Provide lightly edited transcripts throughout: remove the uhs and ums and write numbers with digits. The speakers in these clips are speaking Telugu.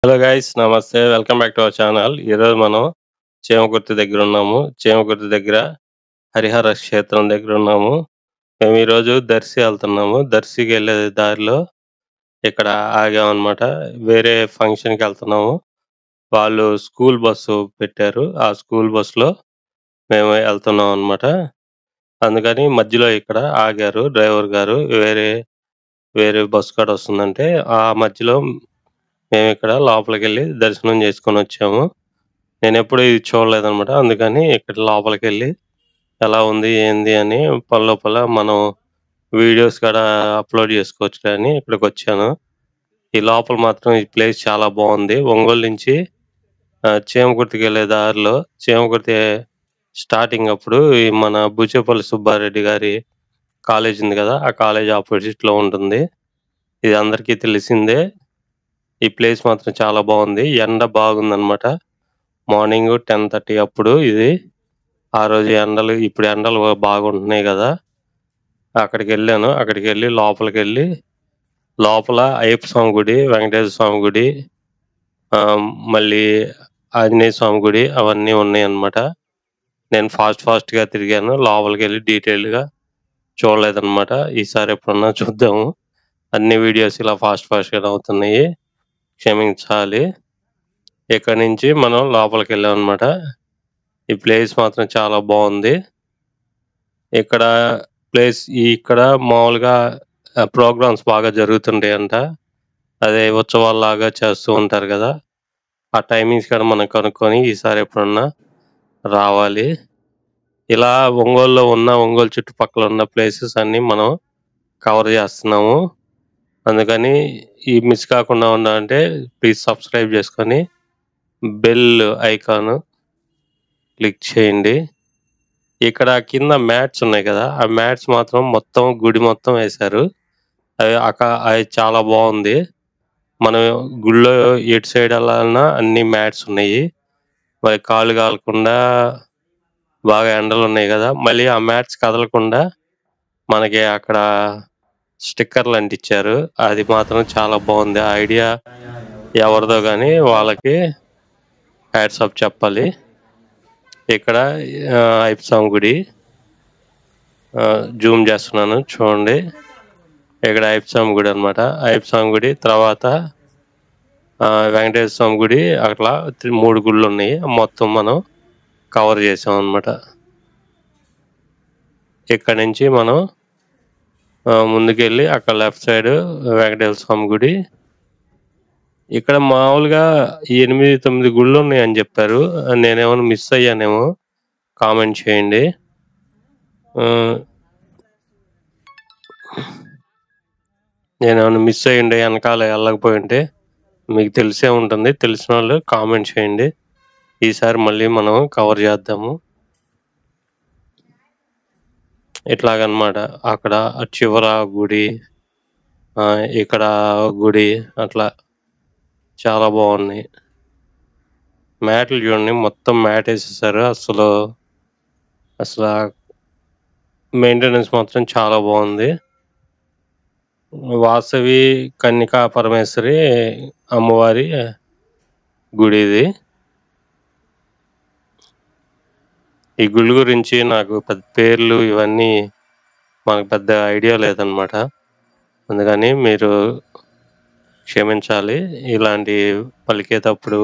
హలో గైస్, నమస్తే. Welcome back to our channel. ఈరోజు మనం చీమకుర్తి దగ్గర ఉన్నాము. చీమకుర్తి దగ్గర హరిహర క్షేత్రం దగ్గర ఉన్నాము. మేము ఈరోజు దర్శి వెళ్తున్నాము. దర్శికి వెళ్ళే దారిలో ఇక్కడ ఆగామన్నమాట. వేరే ఫంక్షన్కి వెళ్తున్నాము. వాళ్ళు స్కూల్ బస్సు పెట్టారు. ఆ స్కూల్ బస్సులో మేము వెళ్తున్నాం అన్నమాట. అందుకని మధ్యలో ఇక్కడ ఆగారు డ్రైవర్ గారు. వేరే వేరే బస్సు కాడ వస్తుందంటే ఆ మధ్యలో మేము ఇక్కడ లోపలికెళ్ళి దర్శనం చేసుకొని వచ్చాము. నేను ఎప్పుడు ఇది చూడలేదన్నమాట. అందుకని ఇక్కడ లోపలికెళ్ళి ఎలా ఉంది ఏంది అని పనిలోపల మనం వీడియోస్ కూడా అప్లోడ్ చేసుకోవచ్చు కానీ ఇక్కడికి వచ్చాను. ఈ లోపల మాత్రం ఈ ప్లేస్ చాలా బాగుంది. ఒంగోలు నుంచి చీమకుర్తికి వెళ్ళే దారిలో చీమకుర్తి స్టార్టింగ్ అప్పుడు ఈ మన బుచ్చేపల్లి సుబ్బారెడ్డి గారి కాలేజ్ ఉంది కదా, ఆ కాలేజ్ ఆపోజిట్ లో ఉంటుంది. ఇది అందరికీ తెలిసిందే. ఈ ప్లేస్ మాత్రం చాలా బాగుంది. ఎండ బాగుందన్నమాట. మార్నింగ్ 10:30 అప్పుడు ఇది. ఆ రోజు ఎండలు, ఇప్పుడు ఎండలు బాగుంటున్నాయి కదా. అక్కడికి వెళ్ళాను. అక్కడికి వెళ్ళి లోపల అయ్యప్ప స్వామి గుడి, వెంకటేశ్వర స్వామి గుడి, మళ్ళీ ఆంజనేయ స్వామి గుడి అవన్నీ ఉన్నాయి అన్నమాట. నేను ఫాస్ట్ గా తిరిగాను. లోపలికి వెళ్ళి డీటెయిల్డ్ గా చూడలేదన్నమాట. ఈసారి ఎప్పుడన్నా చూద్దాము. అన్ని వీడియోస్ ఇలా ఫాస్ట్ గా అవుతున్నాయి, క్షమించాలి. ఇక్కడ నుంచి మనం లోపలికి వెళ్ళాం అన్నమాట. ఈ ప్లేస్ మాత్రం చాలా బాగుంది. ఇక్కడ ఇక్కడ మామూలుగా ప్రోగ్రామ్స్ బాగా జరుగుతుంటాయంట. అదే ఉత్సవాల్లాగా చేస్తూ ఉంటారు కదా. ఆ టైమింగ్స్ కూడా మనం కనుక్కొని ఈసారి ఎప్పుడన్నా రావాలి. ఇలా ఒంగోలు చుట్టుపక్కల ఉన్న ప్లేసెస్ అన్ని మనం కవర్ చేస్తున్నాము. అందుకని ఈ మిస్ కాకుండా ఉండాలంటే ప్లీజ్ సబ్స్క్రైబ్ చేసుకొని బెల్ ఐకాన్ క్లిక్ చేయండి. ఇక్కడ కింద మ్యాట్స్ ఉన్నాయి కదా, ఆ మ్యాట్స్ మాత్రం మొత్తం గుడి మొత్తం వేశారు. అవి చాలా బాగుంది. మనం గుడిలో ఎటు సైడ్ వెళ్ళాలన్నా అన్ని మ్యాట్స్ ఉన్నాయి. మరి కాళ్ళు కాలకుండా బాగా ఎండలు ఉన్నాయి కదా, మళ్ళీ ఆ మ్యాట్స్ కదలకుండా మనకి అక్కడ స్టిక్కర్లు అంటించారు. అది మాత్రం చాలా బాగుంది. ఆ ఐడియా ఎవరిదో కానీ వాళ్ళకి హ్యాట్స్ ఆఫ్ చెప్పాలి. ఇక్కడ అయ్యప్ప స్వామి గుడి జూమ్ చేస్తున్నాను చూడండి. ఇక్కడ అయ్యప్ప స్వామి గుడి అనమాట. అయ్యప్ప స్వామి గుడి తర్వాత వెంకటేశ్వర స్వామి గుడి, అట్లా 3 గుళ్ళు ఉన్నాయి. మొత్తం మనం కవర్ చేసాం అనమాట. ఇక్కడ నుంచి మనం ముందుకెళ్ళి అక్కడ లెఫ్ట్ సైడ్ వెంకటేశ్వర స్వామి గుడి. ఇక్కడ మామూలుగా 8-9 గుళ్ళు ఉన్నాయని చెప్పారు. నేనేమైనా మిస్ అయ్యానేమో కామెంట్ చేయండి. నేనేమైనా మిస్ అయ్యిండే వెనకాల వెళ్ళకపోయి ఉంటే మీకు తెలిసే ఉంటుంది. తెలిసిన వాళ్ళు కామెంట్ చేయండి. ఈసారి మళ్ళీ మనం కవర్ చేద్దాము. ఇట్లాగనమాట. అక్కడ చివర గుడి, ఇక్కడ గుడి, అట్లా చాలా బాగున్నాయి. మ్యాట్లు చూడండి, మొత్తం మ్యాట్ వేసేసారు. అసలు మెయింటెనెన్స్ మాత్రం చాలా బాగుంది. వాసవి కన్యకా పరమేశ్వరి అమ్మవారి గుడి ఇది. ఈ గుడి గురించి నాకు పెద్ద పేర్లు ఇవన్నీ మనకు పెద్ద ఐడియా లేదనమాట. అందుకని మీరు క్షమించాలి ఇలాంటి పలికేటప్పుడు,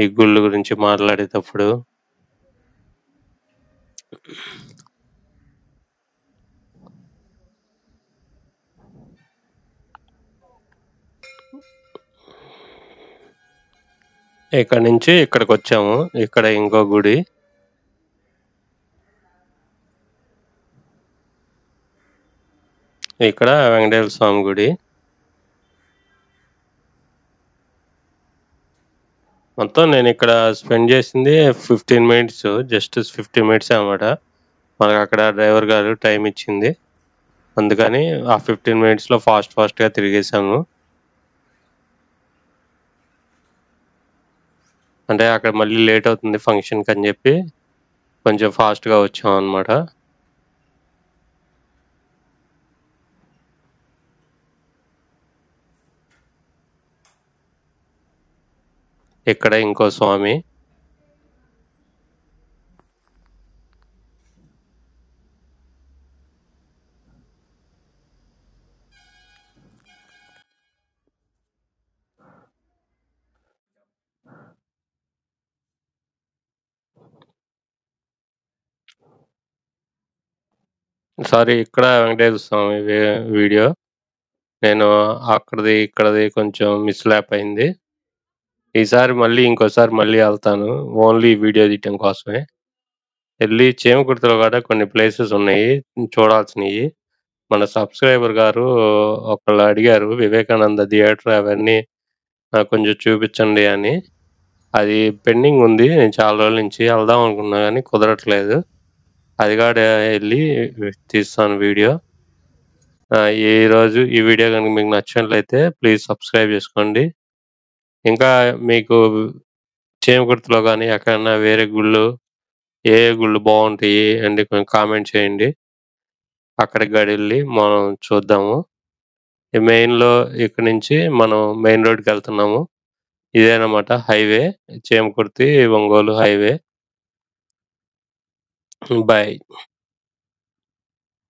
ఈ గుళ్ళు గురించి మాట్లాడేటప్పుడు. ఇక్కడ నుంచి ఇక్కడికి వచ్చాము. ఇక్కడ ఇంకో గుడి. ఇక్కడ వెంకటేశ్వర స్వామి గుడి. మొత్తం నేను ఇక్కడ స్పెండ్ చేసింది 15 మినిట్స్, జస్ట్ 15 మినిట్స్ అనమాట. మనకు అక్కడ డ్రైవర్ గారు టైం ఇచ్చింది. అందుకని ఆ 15 మినిట్స్లో ఫాస్ట్గా తిరిగేసాము. అంటే అక్కడ మళ్ళీ లేట్ అవుతుంది ఫంక్షన్కి అని చెప్పి కొంచెం ఫాస్ట్గా వచ్చాం అనమాట. ఇక్కడ ఇంకో స్వామి. సారీ, ఇక్కడ వెంకటేశ్వర స్వామి వీడియో. నేను అక్కడిది ఇక్కడిది కొంచెం మిస్‌ల్యాప్ అయింది. ఈసారి ఇంకోసారి మళ్ళీ ఎళ్తాను. ఓన్లీ వీడియో తీయటం కోసమే. ఎళ్లి చేమకుర్తిలో కూడా కొన్ని ప్లేసెస్ ఉన్నాయి చూడాల్సినయి. మన సబ్స్క్రైబర్ గారు ఒకళ్ళు అడిగారు, వివేకానంద థియేటర్ అవన్నీ కొంచెం చూపించండి అని. అది పెండింగ్ ఉంది. నేను చాలా రోజుల నుంచి వెళ్దాం అనుకున్నా కానీ కుదరట్లేదు. అది కూడా వెళ్ళి తీస్తాను వీడియో. ఈరోజు ఈ వీడియో కనుక మీకు నచ్చినట్లయితే ప్లీజ్ సబ్స్క్రైబ్ చేసుకోండి. ఇంకా మీకు చేమకుర్తిలో కానీ ఎక్కడన్నా వేరే గుళ్ళు, ఏ గుళ్ళు బాగుంటాయి అండి కొంచెం కామెంట్ చేయండి. అక్కడికి కూడా వెళ్ళి మనం చూద్దాము. మెయిన్‌లో ఇక్కడి నుంచి మనం మెయిన్ రోడ్‌కి వెళ్తున్నాము. ఇదేనమాట highway, Chemakurthi Ongole highway. Bye.